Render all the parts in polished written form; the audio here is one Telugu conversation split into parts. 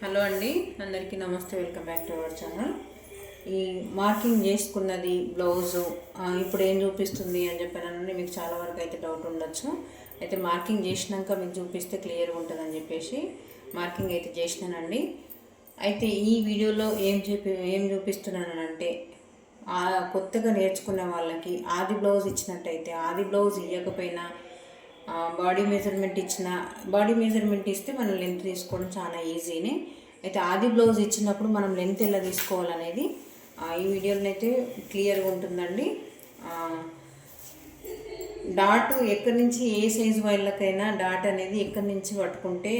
హలో అండి, అందరికీ నమస్తే. Welcome back to our channel. ఈ మార్కింగ్ చేసుకున్నది బ్లౌజు ఇప్పుడు ఏం చూపిస్తుంది అని చెప్పానని మీకు చాలా వరకు అయితే డౌట్ ఉండొచ్చు. అయితే మార్కింగ్ చేసినాక మీకు చూపిస్తే క్లియర్గా ఉంటుందని చెప్పేసి మార్కింగ్ అయితే చేసినానండి. అయితే ఈ వీడియోలో ఏం చూపిస్తున్నానంటే కొత్తగా నేర్చుకునే వాళ్ళకి ఆది బ్లౌజ్ ఇచ్చినట్టయితే, ఆది బ్లౌజ్ ఇవ్వకపోయినా బాడీ మెజర్మెంట్ ఇస్తే మనం లెంత్ తీసుకోవడం చాలా ఈజీనే. అయితే ఆది బ్లౌజ్ ఇచ్చినప్పుడు మనం లెంత్ ఎలా తీసుకోవాలనేది ఈ వీడియోలో అయితే క్లియర్గా ఉంటుందండి. డాట్ ఎక్కడి నుంచి ఏ సైజు వాళ్ళకైనా డాట్ అనేది ఎక్కడి నుంచి పట్టుకుంటే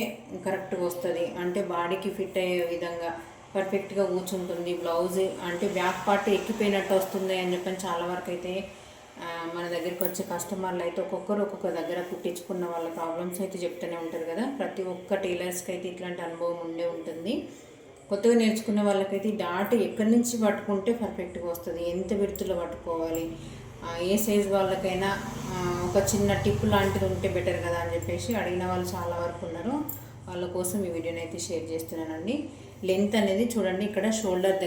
కరెక్ట్గా వస్తుంది అంటే బాడీకి ఫిట్ అయ్యే విధంగా పర్ఫెక్ట్గా కూర్చుంటుంది. బ్లౌజ్ అంటే బ్యాక్ పార్ట్ ఎక్కిపోయినట్టు వస్తుంది అని చెప్పని చాలా వరకు అయితే మన దగ్గరికి వచ్చే కస్టమర్లు అయితే ఒక్కొక్క దగ్గర కుట్టించుకున్న వాళ్ళ ప్రాబ్లమ్స్ అయితే చెప్తూనే ఉంటారు కదా. ప్రతి ఒక్క టైలర్స్కి అయితే ఇట్లాంటి అనుభవం ఉండే ఉంటుంది. కొత్తగా నేర్చుకునే వాళ్ళకైతే డాట్ ఎక్కడి నుంచి పట్టుకుంటే పర్ఫెక్ట్గా వస్తుంది, ఎంత విడుతులో పట్టుకోవాలి, ఏ సైజు వాళ్ళకైనా ఒక చిన్న టిప్ లాంటిది ఉంటే బెటర్ కదా అని చెప్పేసి అడిగిన వాళ్ళు చాలా వరకు ఉన్నారు. వాళ్ళ కోసం ఈ వీడియోని అయితే షేర్ చేస్తున్నానండి. లెంత్ అనేది చూడండి, ఇక్కడ షోల్డర్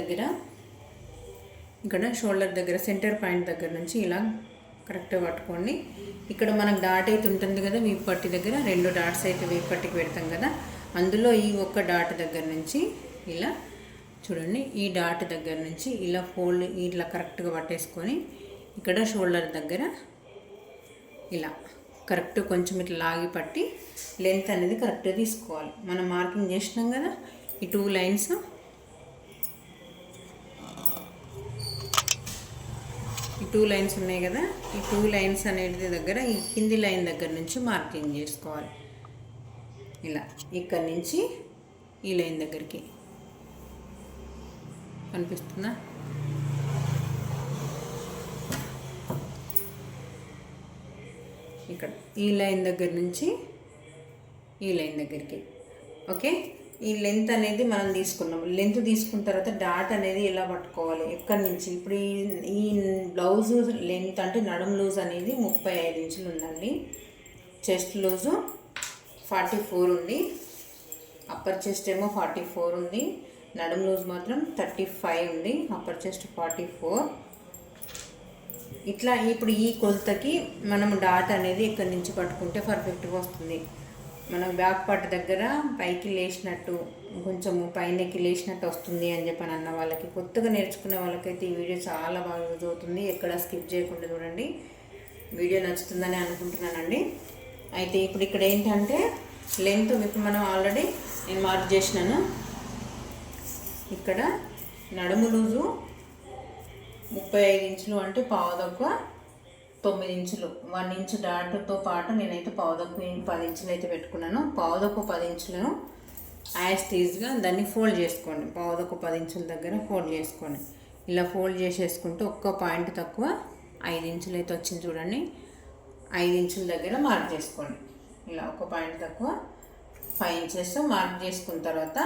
దగ్గర సెంటర్ పాయింట్ దగ్గర నుంచి ఇలా కరెక్ట్గా పట్టుకోండి. ఇక్కడ మనకు డాట్ అయితే ఉంటుంది కదా, వీపు పట్టి దగ్గర 2 డాట్స్ అయితే వీపు పట్టికి పెడతాం కదా, అందులో ఈ ఒక్క డాట్ దగ్గర నుంచి ఇలా చూడండి, ఈ డాట్ దగ్గర నుంచి ఇలా ఫోల్డ్ ఇట్లా కరెక్ట్గా పట్టేసుకొని ఇక్కడ షోల్డర్ దగ్గర ఇలా కరెక్ట్ కొంచెం ఇట్లా లాగి పట్టి లెంత్ అనేది కరెక్ట్గా తీసుకోవాలి. మనం మార్కింగ్ చేసినాం కదా, ఈ 2 లైన్స్ ఉన్నాయి కదా, ఈ 2 లైన్స్ అనేది దగ్గర ఈ కింది లైన్ దగ్గర నుంచి మార్కింగ్ చేసుకోవాలి. ఇలా ఇక్కడ నుంచి ఈ లైన్ దగ్గరికి కనిపిస్తుందా, ఇక్కడ ఈ లైన్ దగ్గర నుంచి ఈ లైన్ దగ్గరికి. ఓకే, ఈ లెంత్ అనేది మనం తీసుకున్నాం. లెంత్ తీసుకున్న తర్వాత డాట్ అనేది ఎలా పట్టుకోవాలి, ఎక్కడి నుంచి. ఇప్పుడు ఈ బ్లౌజ్ లెంత్ అంటే నడుం లూజ్ అనేది 35 ఇంచులు ఉందండి. చెస్ట్ లూజు 44 ఉంది, అప్పర్ చెస్ట్ ఏమో 44 ఉంది, నడుం లూజ్ మాత్రం 35 ఉంది, అప్పర్ చెస్ట్ 44. ఇట్లా ఇప్పుడు ఈ కొలతకి మనం డాట్ అనేది ఇక్కడి నుంచి పట్టుకుంటే పర్ఫెక్ట్గా వస్తుంది. మనం బ్యాక్ పార్ట్ దగ్గర పైకి లేచినట్టు కొంచెము పైనకి లేచినట్టు వస్తుంది అని చెప్పని అన్న వాళ్ళకి, కొత్తగా నేర్చుకునే వాళ్ళకైతే ఈ వీడియో చాలా బాగా యూజ్ అవుతుంది. ఎక్కడ స్కిప్ చేయకుండా చూడండి, వీడియో నచ్చుతుందని అనుకుంటున్నానండి. అయితే ఇప్పుడు ఇక్కడ ఏంటంటే లెంత్ ఇప్పుడు మనం ఆల్రెడీ నేను మార్క్ చేసినాను. ఇక్కడ నడుము లూజు 35 ఇంచులు అంటే పావుదక్కువ 9 ఇంచులు, 1 ఇంచు డాట్తో పాటు నేనైతే పావుదక్కు 10 ఇంచులు అయితే పెట్టుకున్నాను. పావుదక్కు 10 ఇంచులను యాస్టీజ్గా దాన్ని ఫోల్డ్ చేసుకోండి. పావుదక్కు 10 ఇంచుల దగ్గర ఫోల్డ్ చేసుకోండి. ఇలా ఫోల్డ్ చేసేసుకుంటూ ఒక్క పాయింట్ తక్కువ 5 ఇంచులు అయితే వచ్చింది చూడండి, 5 ఇంచుల దగ్గర మార్క్ చేసుకోండి. ఇలా ఒక పాయింట్ తక్కువ 5 ఇంచెస్ మార్క్ చేసుకున్న తర్వాత,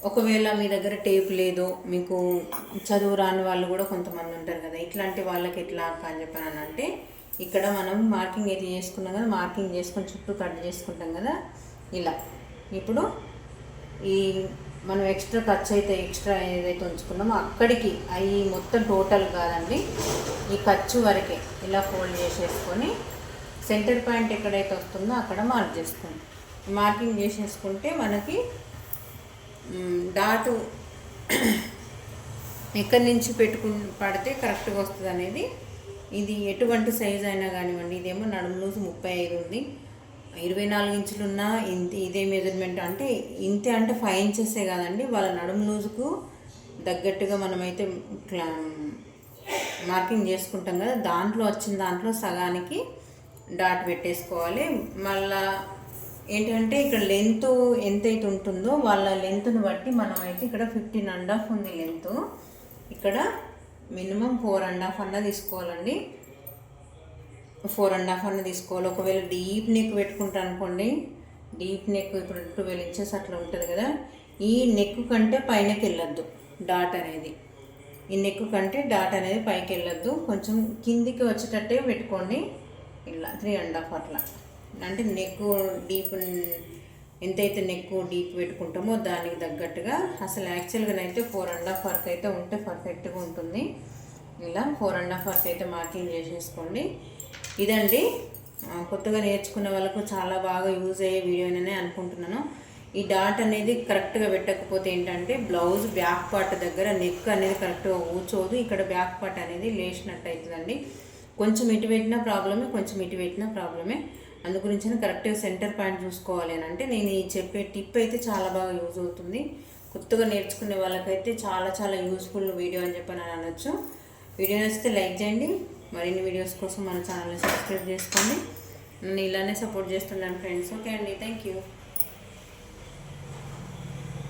ఒకవేళ మీ దగ్గర టేప్ లేదు, మీకు చదువు రాని వాళ్ళు కూడా కొంతమంది ఉంటారు కదా, ఇట్లాంటి వాళ్ళకి ఎట్లా అని చెప్పాను అంటే, ఇక్కడ మనం మార్కింగ్ అయితే చేసుకున్నాం కదా, మార్కింగ్ చేసుకొని చుట్టూ కట్ చేసుకుంటాం కదా, ఇలా ఇప్పుడు ఈ మనం ఎక్స్ట్రా ఏదైతే ఉంచుకున్నామో అక్కడికి అవి మొత్తం టోటల్ కాదండి, ఈ ఖర్చు వరకే ఇలా ఫోల్డ్ చేసేసుకొని సెంటర్ పాయింట్ ఎక్కడైతే వస్తుందో అక్కడ మార్క్ చేసుకోండి. మార్కింగ్ చేసేసుకుంటే మనకి డాటు ఎక్కడి నుంచి పడితే కరెక్ట్గా వస్తుంది అనేది. ఇది ఎటువంటి సైజు అయినా కానివ్వండి, ఇదేమో నడుము లూజు 35 ఉంది, 24 ఇంచులు ఉన్న ఇదే మెజర్మెంట్ అంటే ఇంతే, అంటే 5 ఇంచెసే కాదండి, వాళ్ళ నడుము లూజుకు తగ్గట్టుగా మనమైతే మార్కింగ్ చేసుకుంటాం కదా, దాంట్లో వచ్చిన దాంట్లో సగానికి డాట్ పెట్టేసుకోవాలి. మళ్ళా ఏంటంటే ఇక్కడ లెంత్ ఎంతైతే ఉంటుందో వాళ్ళ లెంత్ను బట్టి మనమైతే ఇక్కడ 15.5 ఉంది లెంత్, ఇక్కడ మినిమం 4.5 అన్న తీసుకోవాలండి. 4.5 అన్న తీసుకోవాలి. ఒకవేళ డీప్ నెక్ పెట్టుకుంటా అనుకోండి, డీప్ నెక్ ఇప్పుడు 12 ఇంచెస్ అట్లా ఉంటుంది కదా, ఈ నెక్ కంటే పైనకి వెళ్ళొద్దు డాట్ అనేది, ఈ నెక్ కంటే డాట్ అనేది పైకి వెళ్ళొద్దు, కొంచెం కిందికి వచ్చేటట్టే పెట్టుకోండి. ఇలా 3.5 అట్లా, అంటే నెక్ డీప్ ఎంతైతే నెక్ డీప్ పెట్టుకుంటామో దానికి తగ్గట్టుగా అసలు యాక్చువల్గానైతే 4.5 వరకు అయితే ఉంటే పర్ఫెక్ట్గా ఉంటుంది. ఇలా 4.5 వరకు అయితే మార్కింగ్ చేసేసుకోండి. ఇదండి కొత్తగా నేర్చుకునే వాళ్ళకు చాలా బాగా యూజ్ అయ్యే వీడియోననే అనుకుంటున్నాను. ఈ డాట్ అనేది కరెక్ట్గా పెట్టకపోతే ఏంటంటే బ్లౌజ్ బ్యాక్ పార్ట్ దగ్గర నెక్ అనేది కరెక్ట్గా కూర్చోదు. ఇక్కడ బ్యాక్ పార్ట్ అనేది లేచినట్టు అవుతుందండి. కొంచెం ఇటు పెట్టినా ప్రాబ్లమే, కొంచెం ఇటు పెట్టినా ప్రాబ్లమే. అందు గురించి కరెక్ట్గా సెంటర్ పాయింట్ చూసుకోవాలి అని అంటే నేను ఈ చెప్పే టిప్ అయితే చాలా బాగా యూజ్ అవుతుంది. కొత్తగా నేర్చుకునే వాళ్ళకైతే చాలా చాలా యూస్ఫుల్ వీడియో అని చెప్పి నేను అనొచ్చు. వీడియో నచ్చితే లైక్ చేయండి. మరిన్ని వీడియోస్ కోసం మన ఛానల్ని సబ్స్క్రైబ్ చేసుకోండి. నన్ను ఇలానే సపోర్ట్ చేస్తున్నాను ఫ్రెండ్స్. ఓకే అండి, థ్యాంక్ యూ.